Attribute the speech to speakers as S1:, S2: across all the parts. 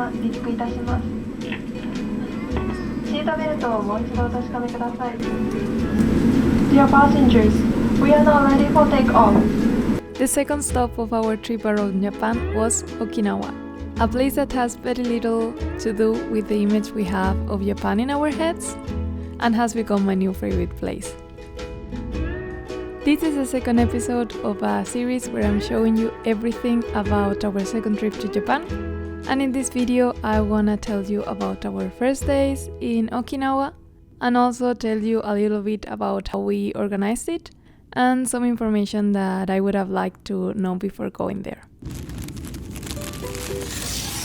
S1: ま離陸いたします。シートベルトをもう一度お確かめください。Dear passengers, we are now ready for takeoff.
S2: The second stop of our trip around Japan was Okinawa, a place that has very little to do with the image we have of Japan in our heads and has become my new favorite place. This is the second episode of a series where I'm showing you everything about our second trip to Japan. And in this video I wanna tell you about our first days in Okinawa and also tell you a little bit about how we organized it and some information that I would have liked to know before going there.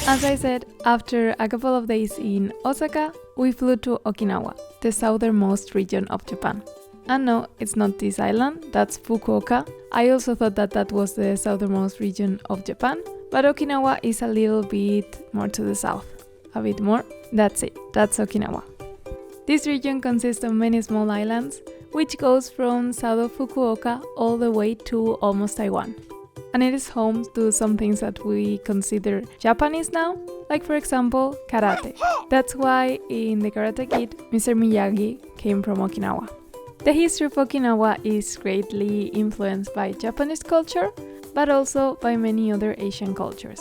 S2: As I said, after a couple of days in Osaka, we flew to Okinawa, the southernmost region of Japan. And no, it's not this island, that's Fukuoka. I also thought that that was the southernmost region of Japan, but Okinawa is a little bit more to the south. A bit more. That's it, that's Okinawa. This region consists of many small islands, which goes from south of Fukuoka all the way to almost Taiwan. And it is home to some things that we consider Japanese now, like for example, karate. That's why in the Karate Kid, Mr. Miyagi came from Okinawa. The history of Okinawa is greatly influenced by Japanese culture, but also by many other Asian cultures.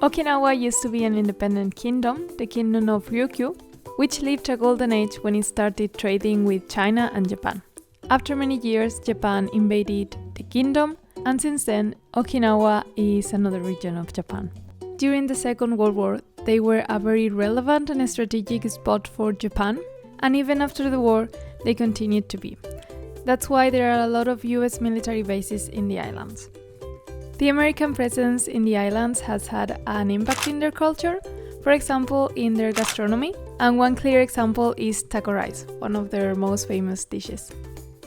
S2: Okinawa used to be an independent kingdom, the Kingdom of Ryukyu, which lived a golden age when it started trading with China and Japan. After many years, Japan invaded the kingdom, and since then, Okinawa is another region of Japan. During the Second World War, they were a very relevant and strategic spot for Japan, and even after the war, they continued to be. That's why there are a lot of US military bases in the islands. The American presence in the islands has had an impact in their culture, for example in their gastronomy, and one clear example is taco rice, one of their most famous dishes.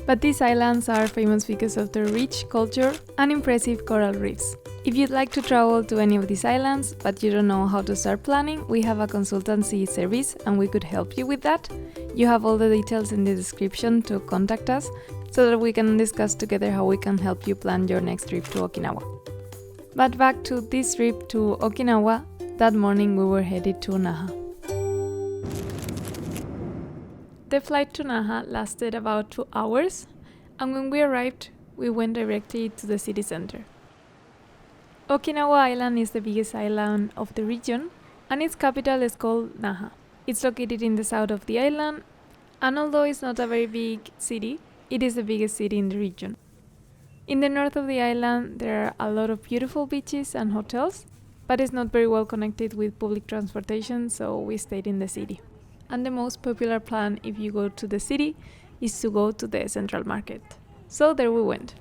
S2: But these islands are famous because of their rich culture and impressive coral reefs. If you'd like to travel to any of these islands, but you don't know how to start planning, we have a consultancy service and we could help you with that. You have all the details in the description to contact us so that we can discuss together how we can help you plan your next trip to Okinawa. But back to this trip to Okinawa, that morning we were headed to Naha. The flight to Naha lasted about 2 hours, and when we arrived, we went directly to the city center. Okinawa Island is the biggest island of the region, and its capital is called Naha. It's located in the south of the island, and although it's not a very big city, it is the biggest city in the region. In the north of the island, there are a lot of beautiful beaches and hotels, but it's not very well connected with public transportation, so we stayed in the city. And the most popular plan if you go to the city is to go to the central market. So there we went.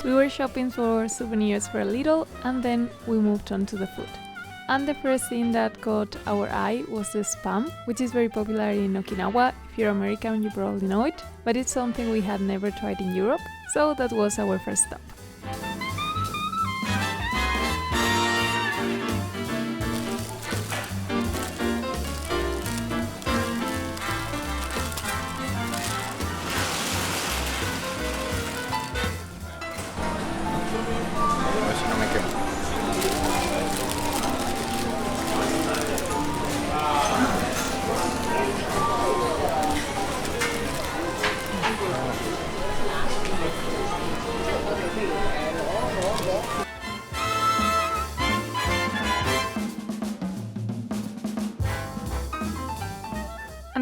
S2: We were shopping for souvenirs for a little, and then we moved on to the food. And the first thing that caught our eye was the spam, which is very popular in Okinawa. If you're American, you probably know it, but it's something we had never tried in Europe, so that was our first stop.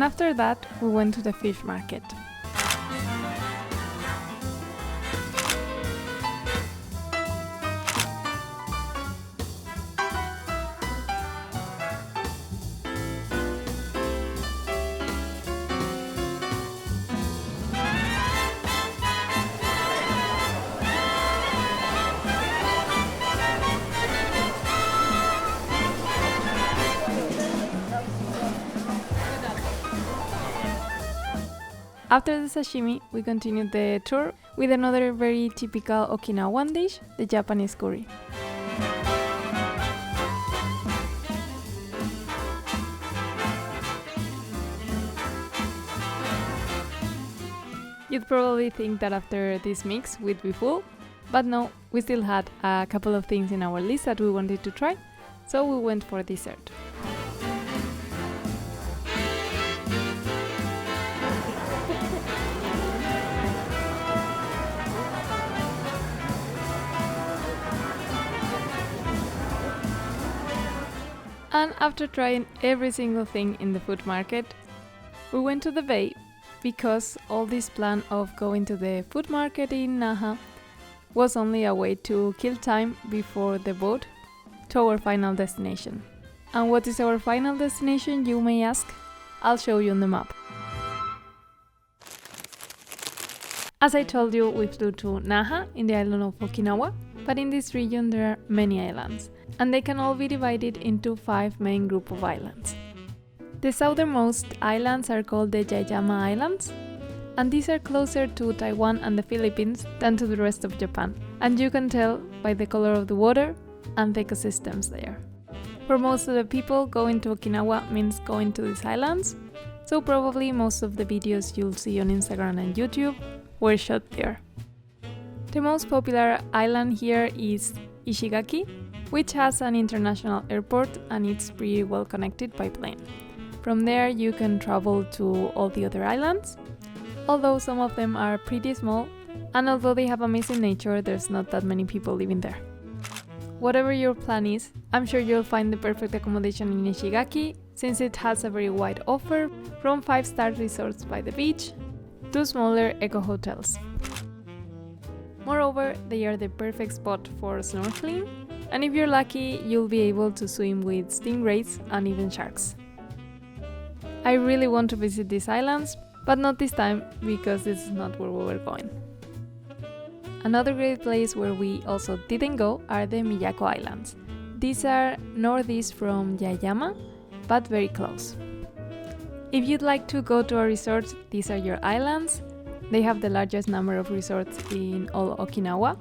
S2: And after that, we went to the fish market. After the sashimi, we continued the tour with another very typical Okinawan dish, the Japanese curry. You'd probably think that after this mix we'd be full, but no, we still had a couple of things in our list that we wanted to try, so we went for dessert. And after trying every single thing in the food market, we went to the bay because all this plan of going to the food market in Naha was only a way to kill time before the boat to our final destination. And what is our final destination, you may ask? I'll show you on the map. As I told you, we flew to Naha in the island of Okinawa, but in this region there are many islands, and they can all be divided into 5 main groups of islands. The southernmost islands are called the Kerama Islands, and these are closer to Taiwan and the Philippines than to the rest of Japan, and you can tell by the color of the water and the ecosystems there. For most of the people, going to Okinawa means going to these islands, so probably most of the videos you'll see on Instagram and YouTube were shot there. The most popular island here is Ishigaki, which has an international airport and it's pretty well connected by plane. From there you can travel to all the other islands, although some of them are pretty small, and although they have amazing nature, there's not that many people living there. Whatever your plan is, I'm sure you'll find the perfect accommodation in Ishigaki, since it has a very wide offer, from 5-star resorts by the beach to smaller eco-hotels. Moreover, they are the perfect spot for snorkeling, and if you're lucky, you'll be able to swim with stingrays and even sharks. I really want to visit these islands, but not this time because this is not where we were going. Another great place where we also didn't go are the Miyako Islands. These are northeast from Yaeyama, but very close. If you'd like to go to a resort, these are your islands. They have the largest number of resorts in all Okinawa,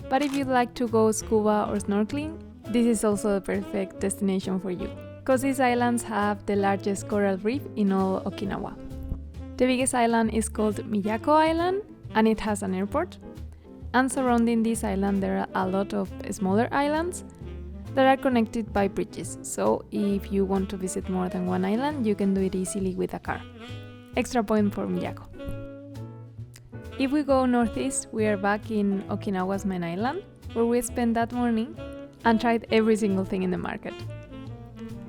S2: but if you'd like to go scuba or snorkeling, this is also the perfect destination for you, because these islands have the largest coral reef in all Okinawa. The biggest island is called Miyako Island, and it has an airport. And surrounding this island there are a lot of smaller islands that are connected by bridges, so if you want to visit more than one island, you can do it easily with a car. Extra point for Miyako. If we go northeast, we are back in Okinawa's main island, where we spent that morning and tried every single thing in the market.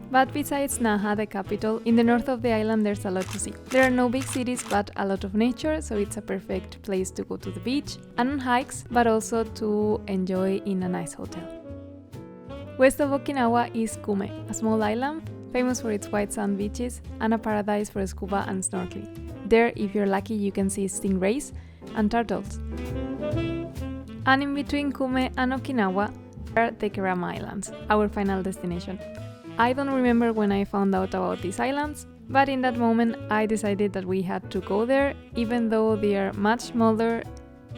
S2: But besides Naha, the capital, in the north of the island there's a lot to see. There are no big cities, but a lot of nature, so it's a perfect place to go to the beach and on hikes, but also to enjoy in a nice hotel. West of Okinawa is Kume, a small island famous for its white sand beaches and a paradise for scuba and snorkeling. There, if you're lucky, you can see stingrays and turtles. And in between Kume and Okinawa are the Kerama Islands, our final destination. I don't remember when I found out about these islands, but in that moment I decided that we had to go there, even though they are much smaller,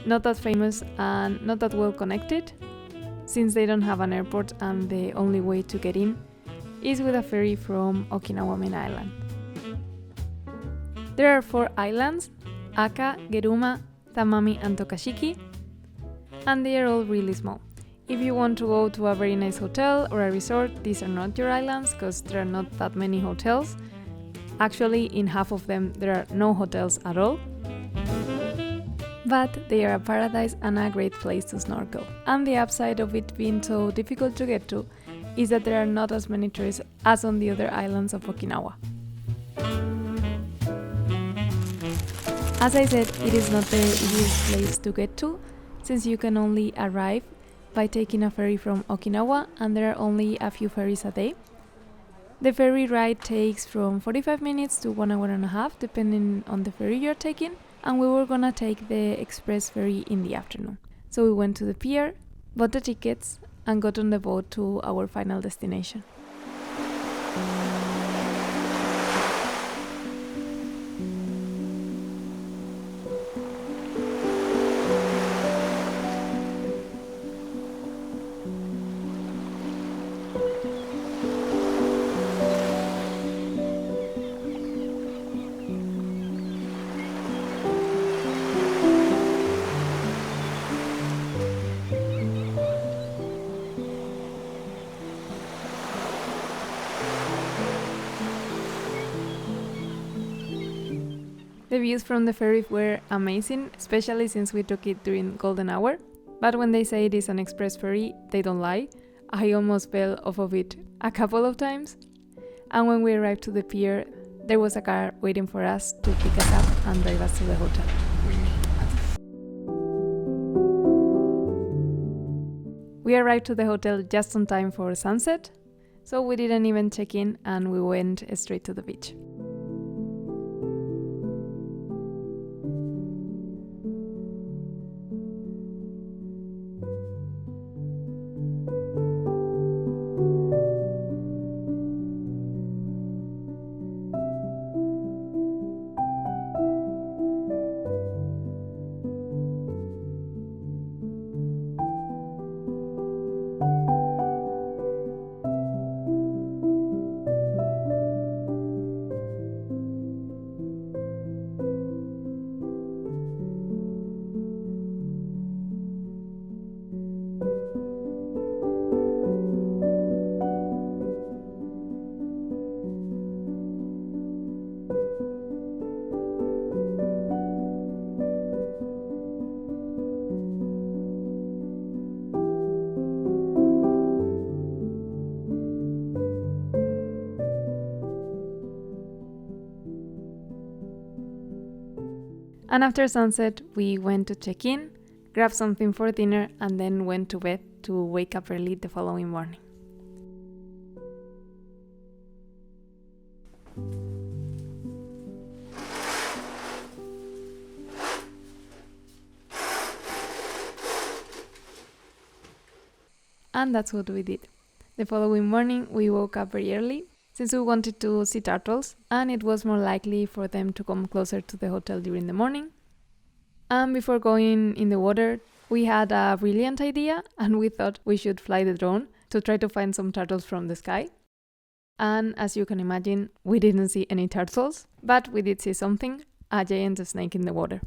S2: not that famous and not that well connected, since they don't have an airport and the only way to get in is with a ferry from Okinawa main island. There are 4 islands, Aka, Geruma, Tamami and Tokashiki, and they are all really small. If you want to go to a very nice hotel or a resort, these are not your islands because there are not that many hotels. Actually, in half of them there are no hotels at all. But they are a paradise and a great place to snorkel. And the upside of it being so difficult to get to is that there are not as many tourists as on the other islands of Okinawa. As I said, it is not the easiest place to get to, since you can only arrive by taking a ferry from Okinawa, and there are only a few ferries a day. The ferry ride takes from 45 minutes to 1 hour and a half, depending on the ferry you're taking, and we were gonna take the express ferry in the afternoon. So we went to the pier, bought the tickets, and got on the boat to our final destination. The views from the ferry were amazing, especially since we took it during golden hour. But when they say it is an express ferry, they don't lie. I almost fell off of it a couple of times. And when we arrived to the pier, there was a car waiting for us to pick us up and drive us to the hotel. We arrived to the hotel just on time for sunset, so we didn't even check in and we went straight to the beach. And after sunset, we went to check in, grabbed something for dinner, and then went to bed to wake up early the following morning. And that's what we did. The following morning, we woke up very early, since we wanted to see turtles, and it was more likely for them to come closer to the hotel during the morning. And before going in the water, we had a brilliant idea, and we thought we should fly the drone to try to find some turtles from the sky. And as you can imagine, we didn't see any turtles, but we did see something, a giant snake in the water.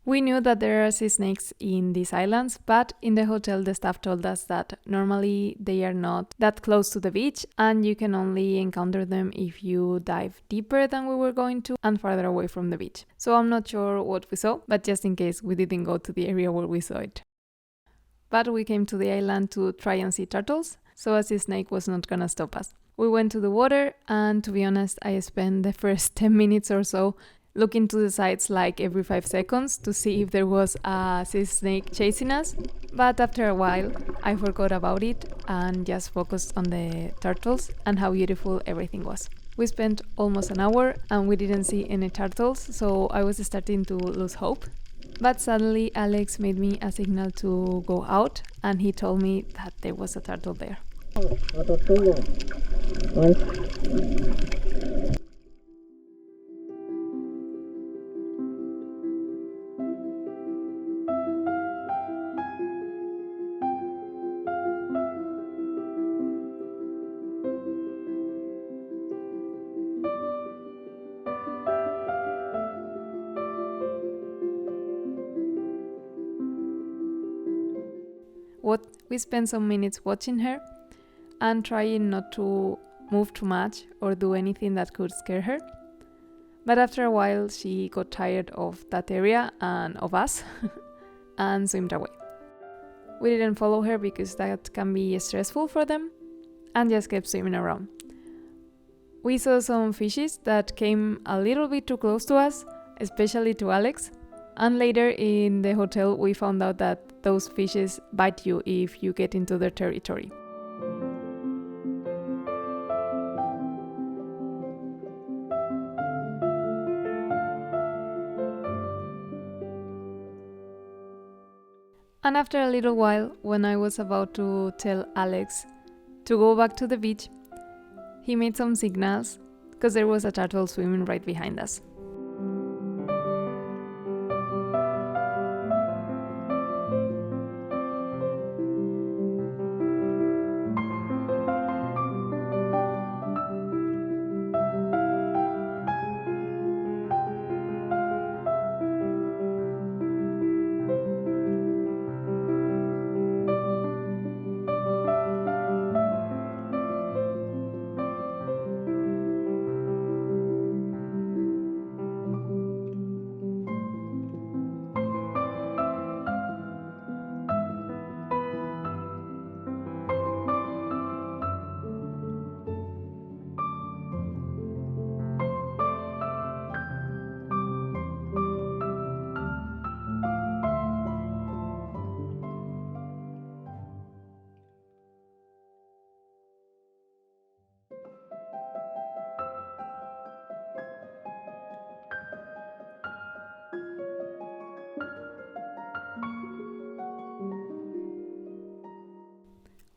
S2: We knew that there are sea snakes in these islands, but in the hotel the staff told us that normally they are not that close to the beach and you can only encounter them if you dive deeper than we were going to and farther away from the beach. So I'm not sure what we saw, but just in case we didn't go to the area where we saw it. But we came to the island to try and see turtles, so a sea snake was not gonna stop us. We went to the water and to be honest, I spent the first 10 minutes or so looking to the sides like every 5 seconds to see if there was a sea snake chasing us. But after a while, I forgot about it and just focused on the turtles and how beautiful everything was. We spent almost an hour and we didn't see any turtles, so I was starting to lose hope. But suddenly Alex made me a signal to go out and he told me that there was a turtle there. We spent some minutes watching her and trying not to move too much or do anything that could scare her. But after a while she got tired of that area and of us and swam away. We didn't follow her because that can be stressful for them and just kept swimming around. We saw some fishes that came a little bit too close to us, especially to Alex. And later in the hotel we found out that those fishes bite you if you get into their territory. And after a little while, when I was about to tell Alex to go back to the beach, he made some signals because there was a turtle swimming right behind us.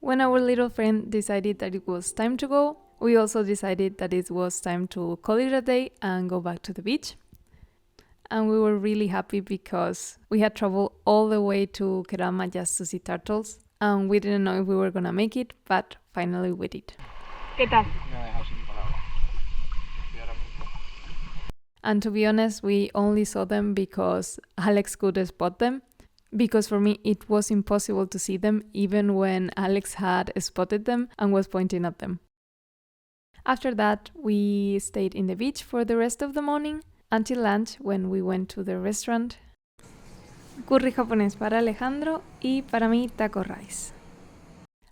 S2: When our little friend decided that it was time to go, we also decided that it was time to call it a day and go back to the beach. And we were really happy because we had traveled all the way to Kerama just to see turtles, and we didn't know if we were gonna make it, but finally we did.
S1: ¿Qué tal?
S2: And to be honest, we only saw them because Alex could spot them. Because for me it was impossible to see them even when Alex had spotted them and was pointing at them. After that, we stayed in the beach for the rest of the morning until lunch when we went to the restaurant. Curry japonés para Alejandro y para mí taco rice.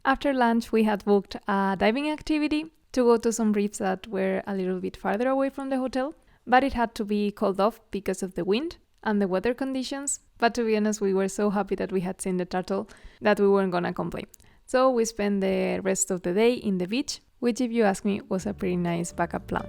S2: After lunch, we had booked a diving activity to go to some reefs that were a little bit farther away from the hotel, but it had to be called off because of the wind and the weather conditions. But to be honest, we were so happy that we had seen the turtle that we weren't gonna complain. So we spent the rest of the day in the beach, which if you ask me was a pretty nice backup plan.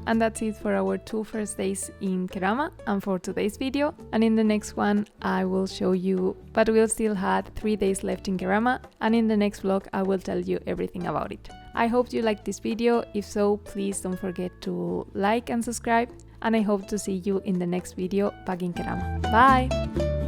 S2: And that's it for our 2 first days in Kerama and for today's video. And in the next one I will show you, but we'll still had 3 days left in Kerama, and in the next vlog I will tell you everything about it. I hope you liked this video. If so, please don't forget to like and subscribe, and I hope to see you in the next video back in Kerama. Bye!